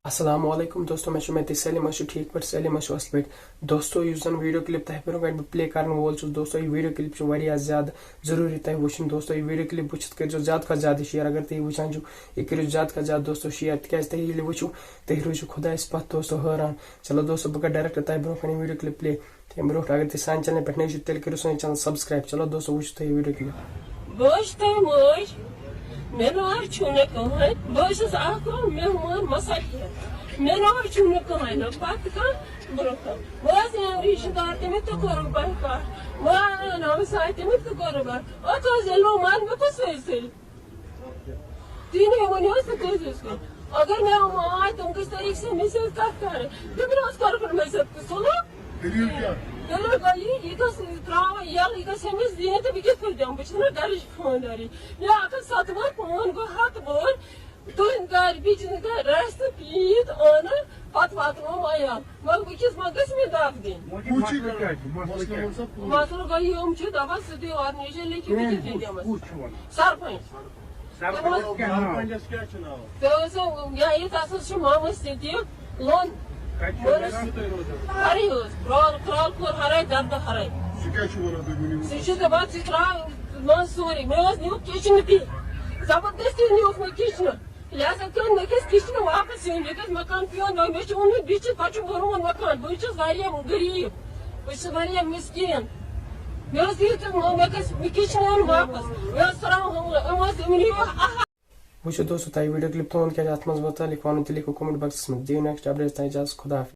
السلام علیکم دوستو میں چھُ سٲلِم ٲسِو ٹھیٖک پٲٹھۍ سٲلِم ٲسِو اصل پٲٹھۍ دوستو یُس زن ویڈیو کلپ تۄہہِ برونٛہہ کنہِ بہٕ پلے کرن وول چھُس دوستو یہِ ویڈیو کلپ چھُ واریاہ زیادٕ ضروٗری تۄہہِ وٕچھُن دوستو یہِ ویڈیو کلپ وٕچھِتھ کٔرۍزیو زیادٕ کھۄتہٕ زیادٕ شیر اگر تُہۍ وٕچھان چھِو یہِ کٔرِو زیادٕ کھۄتہٕ زیادٕ دوستو شیر تِکیازِ تُہۍ ییٚلہِ وٕچھِو تُہۍ روٗزِو خۄدایس پتھ دوستو حٲران چلو دوستو بہٕ کرٕ ڈایریکٹ تۄہہِ برونٛہہ کنہِ ویڈیو کلپ پلے تمہِ برونٛٹھ اگر تُہۍ سانہِ چینل پٮ۪ٹھ نٔے چھِو تیٚلہِ کٔرِو سٲنۍ چینل سبسکرایب چلو دوستو وٕچھِو تُہۍ یہِ ویڈیو کلپ میرا چھُنہٕ کٕہٕنۍ نہٕ پتہٕ کانٛہہ برونٛہہ کانٛہہ بہٕ ٲسٕس رِشتہٕ دار تٔمِس تہِ کوٚرُکھ بایکاٹ بہٕ ہمساے تٔمِس تہِ کوٚرُکھ اَتھ حظ ییٚلہِ وۄنۍ مر مےٚ کُس ٲسۍ تیٖنٕے ؤنِو حظ تہٕ کٔرۍزِہوس کینٛہہ اگر مےٚ یِم آے تِم کِس طریٖقہٕ سۭتۍ مےٚ سۭتۍ کتھ کرٕنۍ تِمن حظ کوٚرُکھ نہٕ مےٚ سۭتۍ سلوٗک دٔلیٖل گٔے یہِ گٔژھ تراوٕنۍ یَلہٕ یہِ گٔژھ أمِس دِنۍ تہٕ بہٕ کِتھ پٲٹھۍ دِمہٕ بہٕ چھَس نا گرِچ خانٛدارٕنۍ مےٚ اکھ ہتھ 7 وُہُر فون گوٚو ہتھ وُہُر تُہٕنٛدِ گرِ بِچہِ گرِ رَژھِ تہٕ پیٖت أنہٕ پتہٕ واتنوم عیال مگر وٕنکیٚس ما گٔژھ مےٚ دگ دِنۍ مسلہٕ گوٚو یِم چھِ دپان ژٕ دِ آرگنایزیشن لیکھِتھ بہٕ کِتھ کٔنۍ دِمس سرپنچ تہٕ ٲسۍ تس حظ چھُ مامس تہِ لون ہرے حظ کرال کوٚر ہرے دردٕ ہرے سُہ چھُ دپان ژٕ تراو مان سورُے مےٚ حظ نیوٗکھ کِچنہٕ تہِ زبردستی نیوٗکھ مےٚ کِچنہٕ لہذا کٔر مےٚ گژھِ کِچنہٕ واپس یُن مےٚ گژھِ مکان پیوٚن مےٚ چھُ اوٚنمُت بِچِتھ پتہٕ چھُ بوٚرمُت مکان بہٕ چھُس واریاہ غریٖب بہٕ چھُس واریاہ مِسکیٖن مےٚ حظ دِیِو تُہۍ مےٚ گژھِ کِچنہٕ یُن واپس مےٚ حظ تراو یِم حظ نیو وٕچھِو دوستو تۄہہِ ویڈیو کلپ تُہُنٛد کیٛازِ اتھ منٛز متعلق ونُن تہِ لیکھِو کومنٹ باکسس منٛز دِیِو نیکسٹ اپڈیٹ تانۍ اجازت خدا حافظ